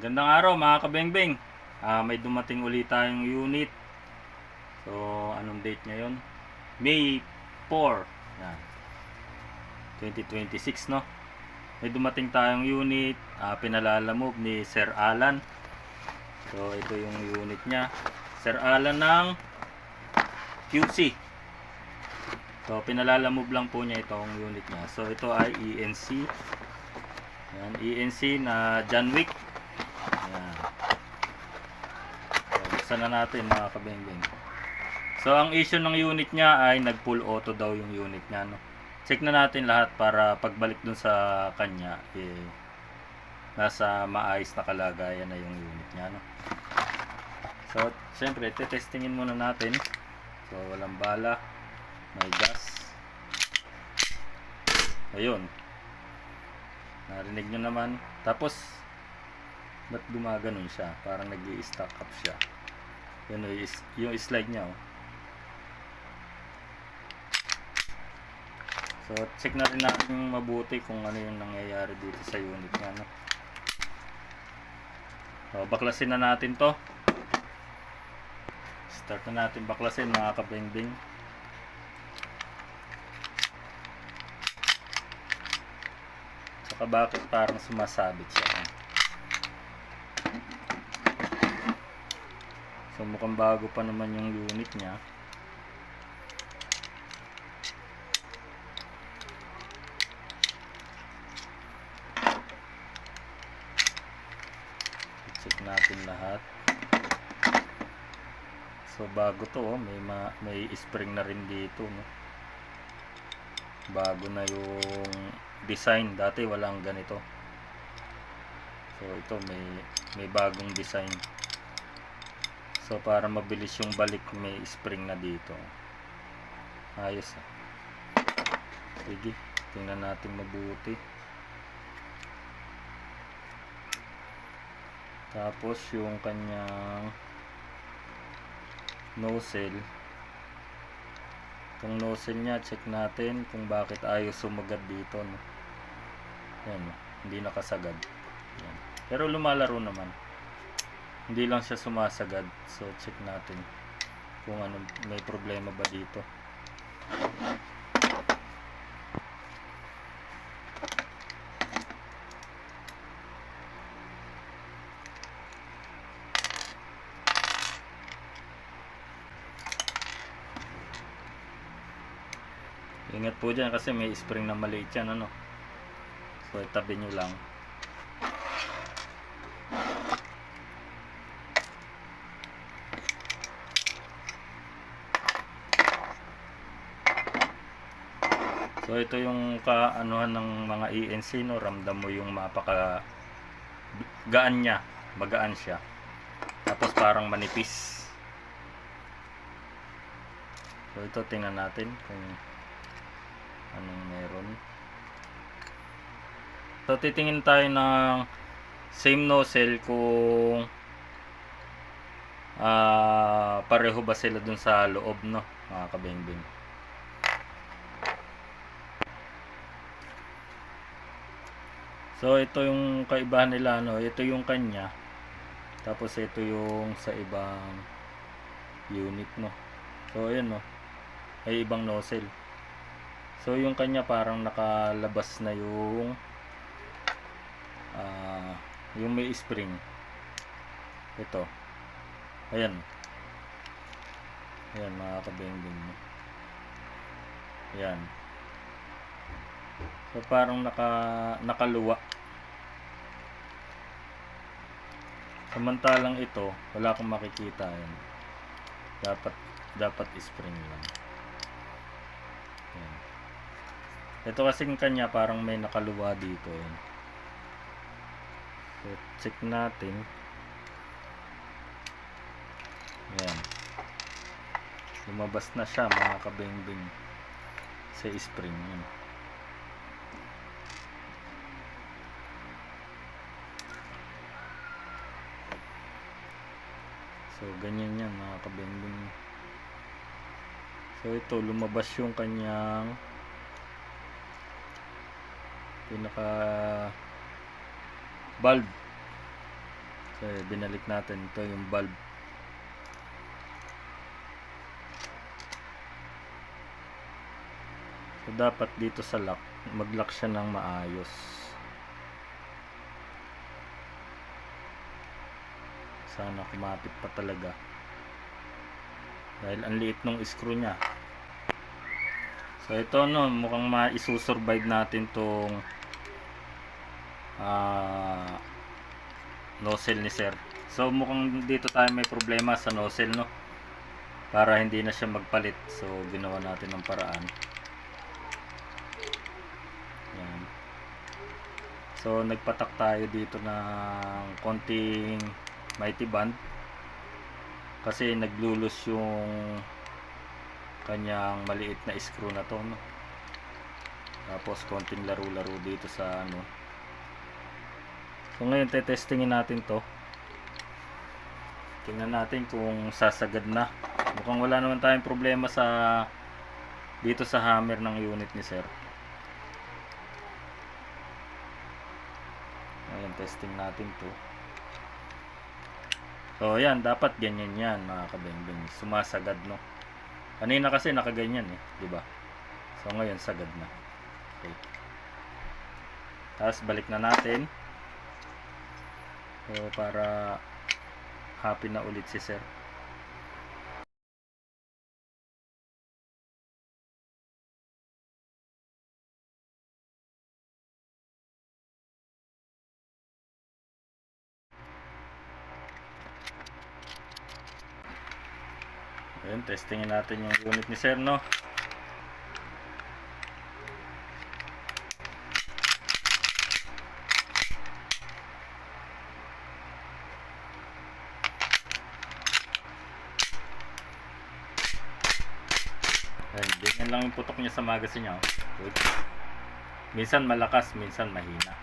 Gandang araw mga kabengbeng. May dumating ulit tayong unit. So, anong date ngayon? May 4. Yan. 2026, no? May dumating tayong unit. Pinalalamove ni Sir Alan. So, ito yung unit niya. Sir Alan ng QC. So, pinalalamove lang po niya itong unit niya. So, ito ay ENC. Yan, ENC na John Wick. Yan. So, buksan na natin mga kabengbeng. So, ang issue ng unit niya ay nag-full auto daw yung unit niya, no? Check na natin lahat para pagbalik dun sa kanya, nasa maayos na kalagayan na yung unit niya, no? So, syempre, tetestingin muna natin. So, walang bala. May gas. Ayun. Narinig nyo naman. Tapos, ba't gumaganon siya? Parang nag-i-stack up siya. Yun yung slide niya, oh. So, check na rin natin mabuti kung ano yung nangyayari dito sa unit niya, no? So, baklasin na natin to. Start na natin baklasin mga kabengbeng. Saka bakit parang sumasabit siya, no? So, mukhang bago pa naman yung unit niya. Check natin lahat. So, bago to, oh. May spring na rin dito, no? Bago na yung design. Dati walang ganito. So, ito may bagong design. So, para mabilis yung balik, may spring na dito. Ayos, ah. Sige, tingnan natin mabuti. Tapos yung kanyang nozzle. Itong nozzle nya, check natin kung bakit ayaw sumagad dito, no? Yan, hindi nakasagad. Yan. Pero lumalaro naman. Hindi lang siya sumasagad. So check natin kung ano, may problema ba dito. Ingat po dyan kasi may spring na maliit yan, ano? So itabi nyo lang. So ito yung kaanuhan ng mga ENC, no? Ramdam mo yung mapaka gaan niya, magaan siya. Tapos parang manipis. So ito tingnan natin kung anong meron. So titingin tayo ng same nozzle kung pareho ba sila dun sa loob, no, mga kabengbeng. So ito yung kaibahan nila, no? Ito yung kanya. Tapos ito yung sa ibang unit, no. So ayan, no. Ay ibang nozzle. So yung kanya parang nakalabas na yung may spring. Ito. Ayan. Ayan mga kabengbeng. Ayan. So parang nakaluwa. Samantalang ito, wala akong makikita. Ayan. Dapat spring lang. Ayan. Ito kasing kanya parang may nakaluwa dito. Ayan. So check natin. Ayan. Lumabas na siya mga kabengbeng sa spring. Ayan. So ganyan yan mga kabengbeng. So ito lumabas yung kanyang pinaka valve. So, binalik natin ito yung valve. So, dapat dito sa lock, mag-lock siya ng maayos. Sana kumapit pa talaga. Dahil ang liit ng screw niya. So, ito no, mukhang ma-isusurvive natin tong nozzle ni sir. So, mukhang dito tayo may problema sa nozzle, no? Para hindi na siya magpalit. So, ginawa natin ng paraan. Yan. So, nagpatak tayo dito ng konting mighty band kasi naglulus yung kanyang maliit na screw na to, no? Tapos konting laro-laro dito sa ano. So ngayon testingin natin to. Tingnan natin kung sasagad na. Mukhang wala naman tayong problema sa dito sa hammer ng unit ni sir. Ayan, testing natin to. So ayan, dapat ganyan yan mga kabengbeng. Sumasagad, no? Kanina kasi nakaganyan eh, di ba? So ngayon sagad na. Okay. Tapos balik na natin. So para happy na ulit si sir. Ayan, testingin natin yung unit ni sir, no? Ayan, ganyan lang yung putok niya sa magazine niya, oh. Minsan malakas, minsan mahina.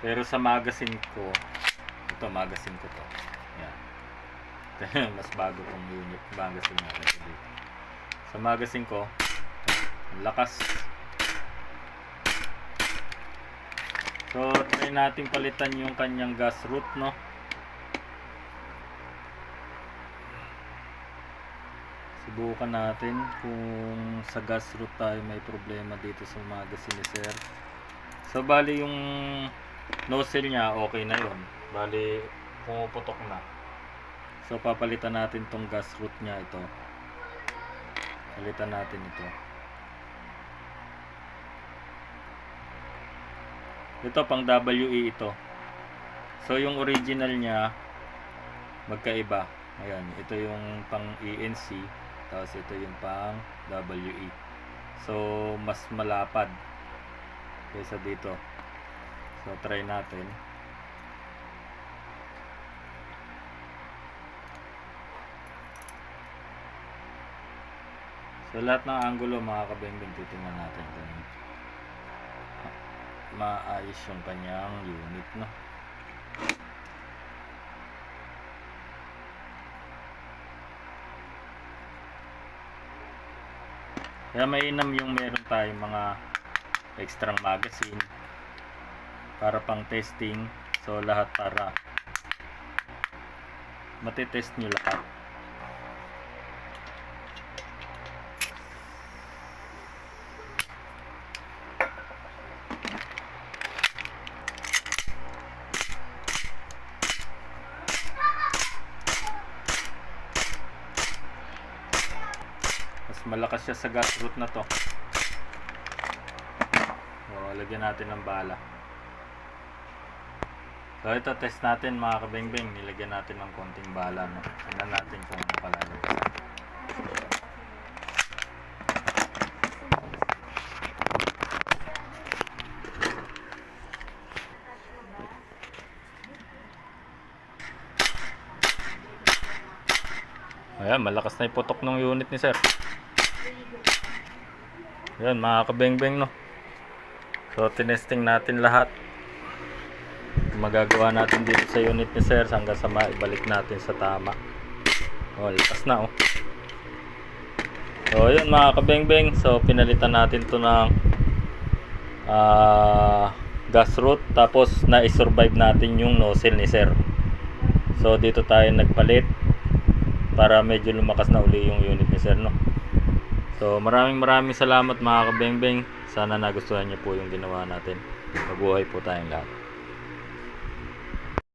Pero sa magazine ko, ito magazine ko to. Ayan. Mas bago kong unit magazine natin dito. Sa magazine ko, ang lakas. So, try natin palitan yung kanyang gas root, no? Subukan natin kung sa gas root tayo may problema dito sa magazine ni sir. So, bali yung nozzle niya, okay na yun. Bali, pumuputok na. So, papalitan natin tong gas root niya ito. Palitan natin ito. Ito, pang WE ito. So, yung original niya, magkaiba. Ayan, ito yung pang ENC. Tapos, ito yung pang WE. So, mas malapad kaysa dito. So, try natin. So, lahat ng angulo mga kabengbeng, titingnan natin kung maayos yung kanyang unit, no? Kaya mainam yung meron tayong mga extra magazine para pang testing. So, lahat para matitest nyo lahat. Malakas siya sa gas root na to. So, lagyan natin ng bala. So, ito test natin mga kabengbeng. Nilagyan natin ng konting bala, no? Tingnan natin kung nakalalabasan. Ayan, malakas na iputok ng unit ni sir. Yan mga kabengbeng, no? So, tinesting natin lahat. Magagawa natin dito sa unit ni sir hanggang sa maibalik natin sa tama. Oh, lakas na, oh. So, yun mga kabengbeng. So, pinalitan natin to ng gas route, tapos na-survive natin yung nozzle ni sir. So dito tayo nagpalit para medyo lumakas na uli yung unit ni sir, no. So maraming salamat mga kabengbeng. Sana nagustuhan niyo po yung ginawa natin. Mabuhay po tayong lahat.